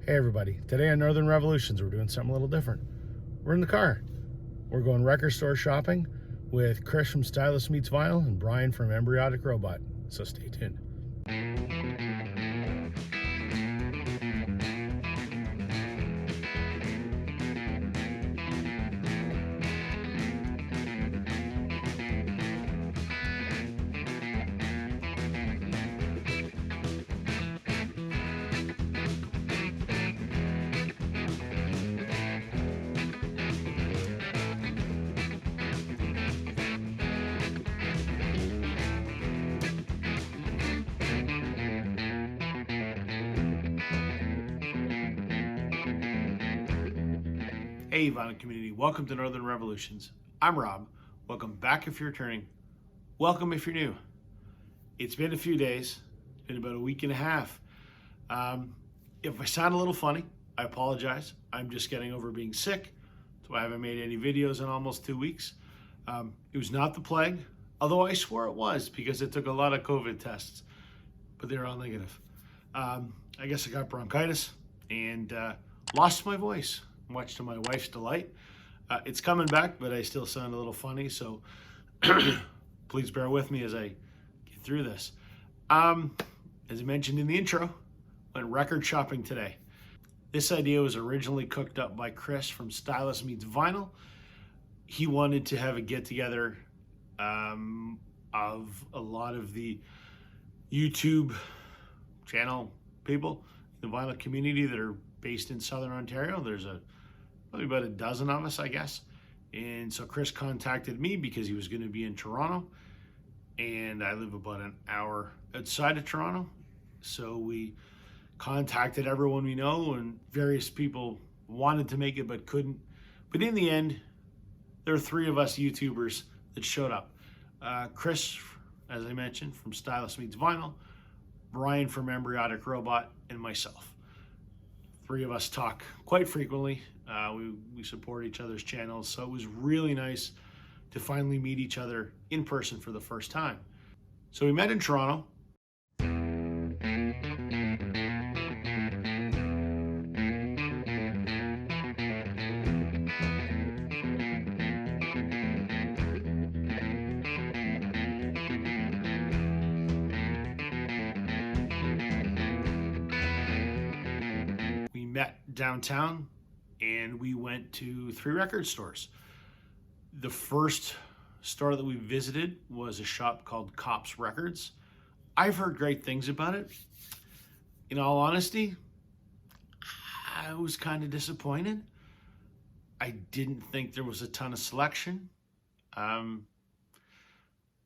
Hey everybody, today on Northern Revolutions we're doing something a little different. We're in the car. We're going record store shopping with Chris from Stylus Meets Vinyl and Brian from Embryonic Robot, so stay tuned. Hey vinyl community, welcome to Northern Revolutions. I'm Rob. Welcome back if you're returning. Welcome if you're new. It's been a few days, it's been about a week and a half. If I sound a little funny, I apologize. I'm just getting over being sick, so I haven't made any videos in almost 2 weeks. It was not the plague, although I swore it was because it took a lot of COVID tests, but they're all negative. I guess I got bronchitis and lost my voice, much to my wife's delight. It's coming back, but I still sound a little funny, so please bear with me as I get through this. As I mentioned in the intro, went record shopping today. This idea was originally cooked up by Chris from Stylus Meets Vinyl. He wanted to have a get-together of a lot of the YouTube channel people, the vinyl community that are based in Southern Ontario. There's probably about a dozen of us, I guess. And so Chris contacted me because he was going to be in Toronto, and I live about an hour outside of Toronto. So we contacted everyone we know, and various people wanted to make it but couldn't. But in the end, there are 3 of us YouTubers that showed up. Chris, as I mentioned, from Stylus Meets Vinyl, Brian from Embryonic Robot, and myself. 3 of us talk quite frequently. We support each other's channels, so it was really nice to finally meet each other in person for the first time. So we met in Toronto. We met downtown and we went to 3 record stores. The first store that we visited was a shop called Kops Records. I've heard great things about it. In all honesty, I was kind of disappointed. I didn't think there was a ton of selection. I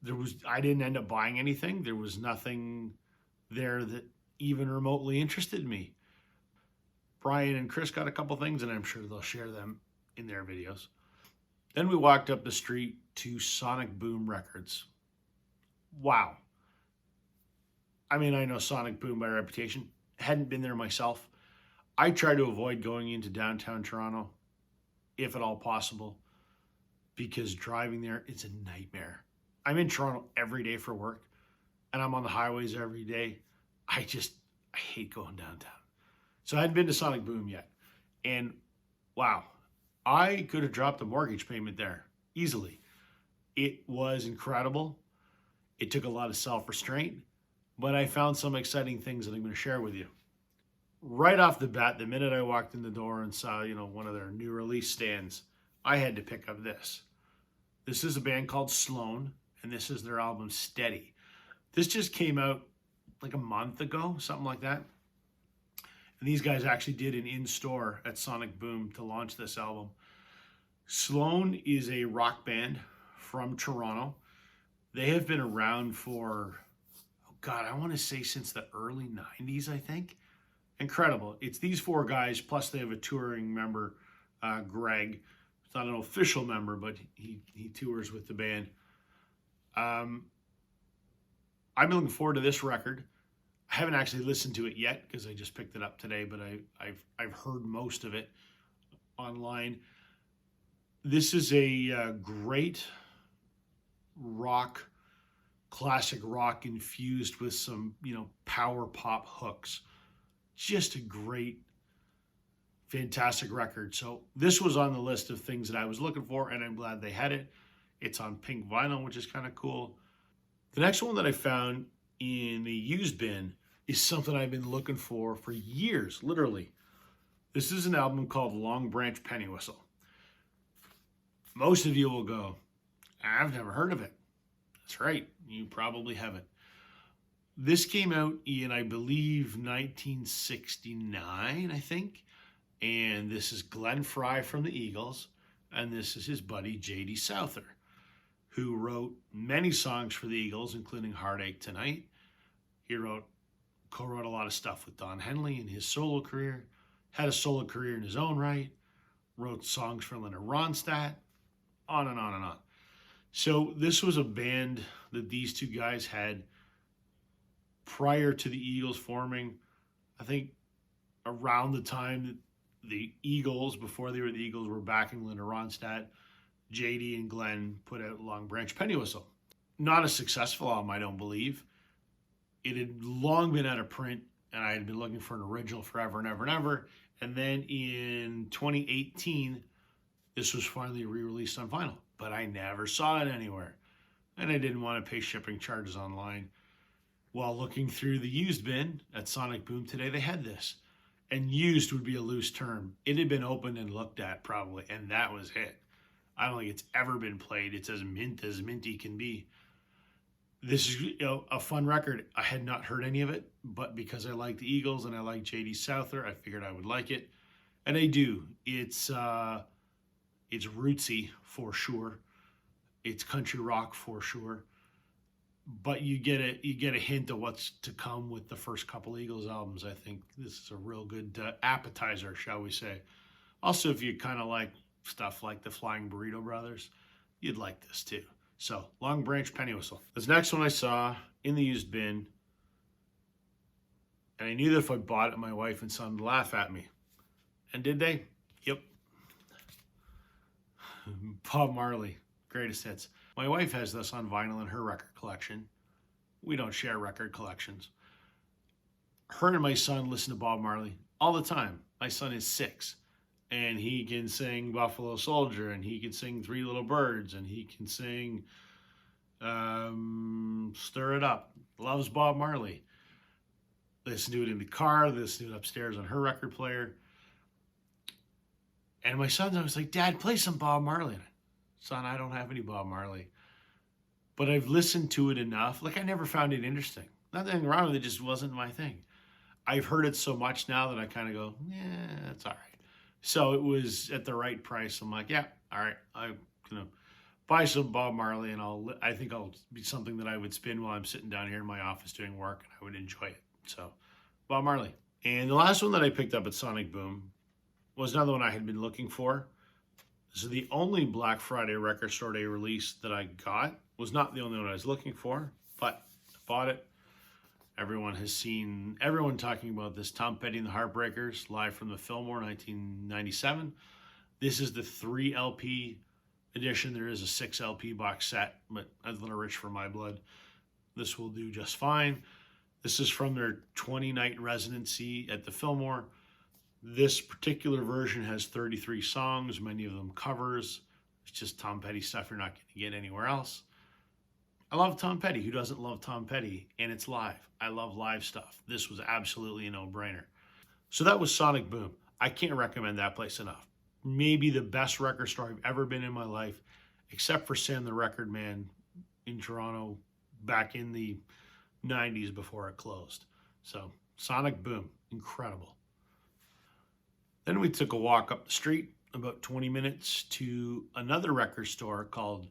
didn't end up buying anything. There was nothing there that even remotely interested me. Brian and Chris got a couple things, and I'm sure they'll share them in their videos. Then we walked up the street to Sonic Boom Records. Wow. I mean, I know Sonic Boom by reputation. Hadn't been there myself. I try to avoid going into downtown Toronto, if at all possible, because driving there, it's a nightmare. I'm in Toronto every day for work, and I'm on the highways every day. I hate going downtown. So I hadn't been to Sonic Boom yet. And wow, I could have dropped a mortgage payment there easily. It was incredible. It took a lot of self-restraint, but I found some exciting things that I'm going to share with you. Right off the bat, the minute I walked in the door and saw, one of their new release stands, I had to pick up this. This is a band called Sloan, and this is their album Steady. This just came out like a month ago, something like that. And these guys actually did an in-store at Sonic Boom to launch this album. Sloan is a rock band from Toronto. They have been around for, I want to say since the early 90s, I think. Incredible. It's these 4 guys, plus they have a touring member, Greg. It's not an official member, but he tours with the band. I've been looking forward to this record. I haven't actually listened to it yet because I just picked it up today, but I've heard most of it online. This is a great rock, classic rock infused with some, power pop hooks. Just a great Fantastic record. So this was on the list of things that I was looking for, and I'm glad they had it. It's on pink vinyl, which is kind of cool. The next one that I found in the used bin is something I've been looking for years, literally. This is an album called Long Branch Penny Whistle. Most of you will go, I've never heard of it. That's right, you probably haven't. This came out in, I believe, 1969, I think. And this is Glenn Frey from the Eagles, and this is his buddy J.D. Souther, who wrote many songs for the Eagles, including Heartache Tonight. He co-wrote a lot of stuff with Don Henley in his solo career, had a solo career in his own right, wrote songs for Leonard Ronstadt, on and on and on. So this was a band that these two guys had prior to the Eagles forming. I think around the time that the Eagles, before they were the Eagles, were backing Leonard Ronstadt, JD and Glenn put out Long Branch Penny Whistle. Not a successful album, I don't believe. It had long been out of print, and I had been looking for an original forever and ever and ever. And then in 2018, this was finally re-released on vinyl, but I never saw it anywhere. And I didn't want to pay shipping charges online. While looking through the used bin at Sonic Boom today, they had this. And used would be a loose term. It had been opened and looked at probably, and that was it. I don't think it's ever been played. It's as minty can be. This is a fun record. I had not heard any of it, but because I like the Eagles and I like J.D. Souther, I figured I would like it. And I do. It's rootsy for sure. It's country rock for sure. But you get a hint of what's to come with the first couple Eagles albums. I think this is a real good appetizer, shall we say. Also, if you kind of like stuff like the Flying Burrito Brothers, you'd like this too. So, Long Branch Penny Whistle. This next one I saw in the used bin, and I knew that if I bought it, my wife and son would laugh at me. And did they? Yep. Bob Marley, greatest hits. My wife has this on vinyl in her record collection. We don't share record collections. Her and my son listen to Bob Marley all the time. My son is 6, and he can sing Buffalo Soldier, and he can sing Three Little Birds, and he can sing Stir It Up. Loves Bob Marley. Listen to it in the car, listen to it upstairs on her record player. And my son's always like, Dad, play some Bob Marley. Son, I don't have any Bob Marley. But I've listened to it enough. Like, I never found it interesting. Nothing wrong with it, just wasn't my thing. I've heard it so much now that I kind of go, yeah, that's all right. So it was at the right price. I'm like, yeah, all right. I'm going to buy some Bob Marley, and I think I'll be something that I would spin while I'm sitting down here in my office doing work, and I would enjoy it. So, Bob Marley. And the last one that I picked up at Sonic Boom was another one I had been looking for. This is the only Black Friday Record Store Day release that I got. Was not the only one I was looking for, but I bought it. Everyone talking about this. Tom Petty and the Heartbreakers, live from the Fillmore, 1997. This is the 3 LP edition. There is a 6 LP box set, but that's a little rich for my blood. This will do just fine. This is from their 20-night residency at the Fillmore. This particular version has 33 songs, many of them covers. It's just Tom Petty stuff you're not going to get anywhere else. I love Tom Petty. Who doesn't love Tom Petty? And it's live. I love live stuff. This was absolutely a no-brainer. So that was Sonic Boom. I can't recommend that place enough. Maybe the best record store I've ever been in my life, except for Sam the Record Man in Toronto back in the 90s before it closed. So Sonic Boom, incredible. Then we took a walk up the street, about 20 minutes, to another record store called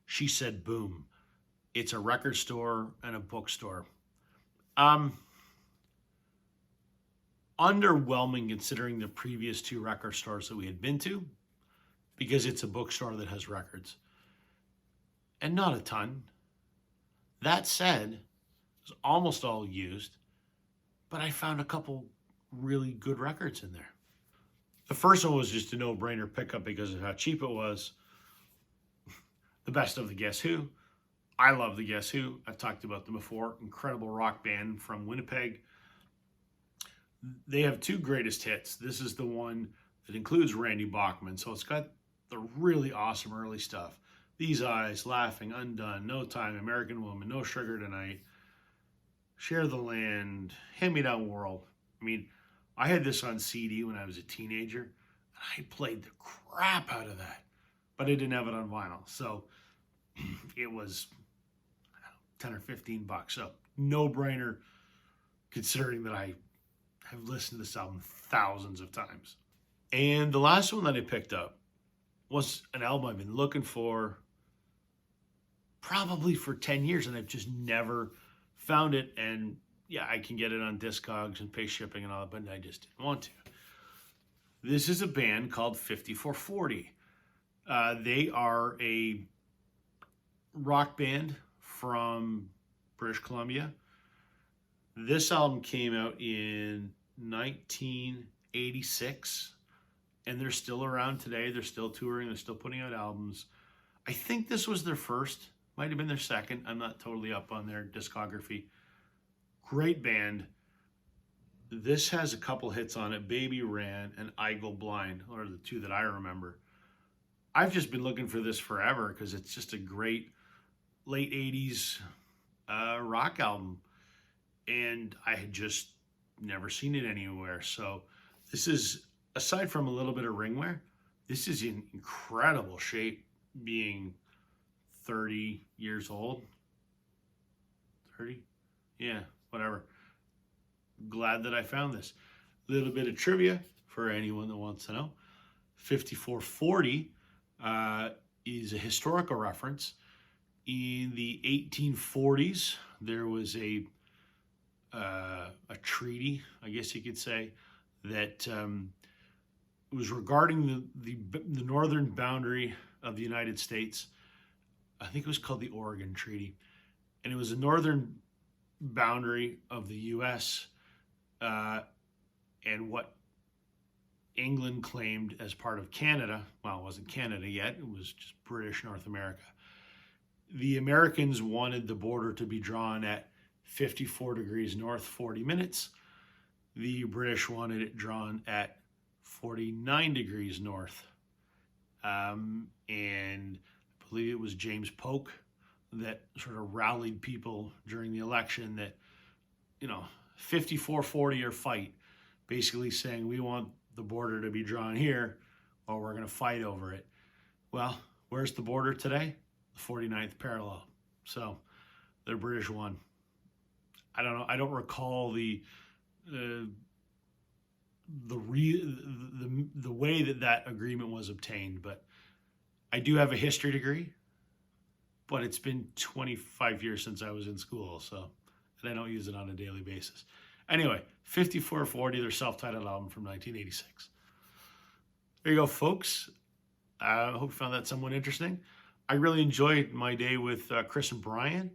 She Said Boom. It's a record store and a bookstore. Underwhelming considering the previous 2 record stores that we had been to, because it's a bookstore that has records. And not a ton. That said, it was almost all used, but I found a couple really good records in there. The first one was just a no-brainer pickup because of how cheap it was. The Best of the Guess Who. I love the Guess Who. I've talked about them before. Incredible rock band from Winnipeg. They have 2 greatest hits. This is the one that includes Randy Bachman. So it's got the really awesome early stuff. These Eyes, Laughing, Undone, No Time, American Woman, No Sugar Tonight, Share the Land, Hand Me Down World. I mean, I had this on CD when I was a teenager, and I played the crap out of that, but I didn't have it on vinyl. So it was 10 or 15 bucks. So no brainer, considering that I have listened to this album thousands of times. And the last one that I picked up was an album I've been looking for probably for 10 years, and I've just never found it. And yeah, I can get it on Discogs and pay shipping and all that, but I just didn't want to. This is a band called 5440. They are a rock band from British Columbia. This album came out in 1986, and they're still around today. They're still touring. They're still putting out albums. I think this was their first. Might have been their second. I'm not totally up on their discography. Great band. This has a couple hits on it. Baby Ran and I Go Blind are the two that I remember. I've just been looking for this forever because it's just a great late 80s rock album. And I had just never seen it anywhere. So this is, aside from a little bit of ring wear, this is in incredible shape, being 30 years old. 30? Yeah, whatever. Glad that I found this. A little bit of trivia for anyone that wants to know. 5440 is a historical reference. In the 1840s, there was a treaty, I guess you could say, that was regarding the northern boundary of the United States. I think it was called the Oregon Treaty, and it was the northern boundary of the U.S. And what England claimed as part of Canada. Well, it wasn't Canada yet; it was just British North America. The Americans wanted the border to be drawn at 54 degrees north, 40 minutes. The British wanted it drawn at 49 degrees north. And I believe it was James Polk that sort of rallied people during the election that, 54-40 or fight, basically saying we want the border to be drawn here or we're going to fight over it. Well, where's the border today? The 49th parallel. So the British won. I don't know. I don't recall the way that agreement was obtained, but I do have a history degree, but it's been 25 years since I was in school, so, and I don't use it on a daily basis. Anyway, 5440, their self-titled album from 1986. There you go, folks. I hope you found that somewhat interesting. I really enjoyed my day with Chris and Brian.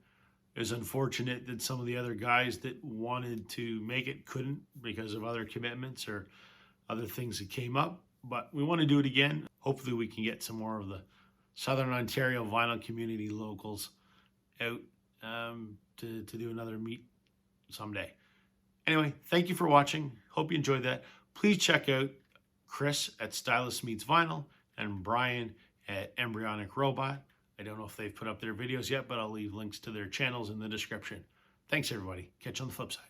It was unfortunate that some of the other guys that wanted to make it couldn't because of other commitments or other things that came up. But we want to do it again. Hopefully we can get some more of the Southern Ontario vinyl community locals out to do another meet someday. Anyway, thank you for watching. Hope you enjoyed that. Please check out Chris at Stylus Meets Vinyl and Brian at Embryonic Robot. I don't know if they've put up their videos yet, but I'll leave links to their channels in the description. Thanks, everybody. Catch you on the flip side.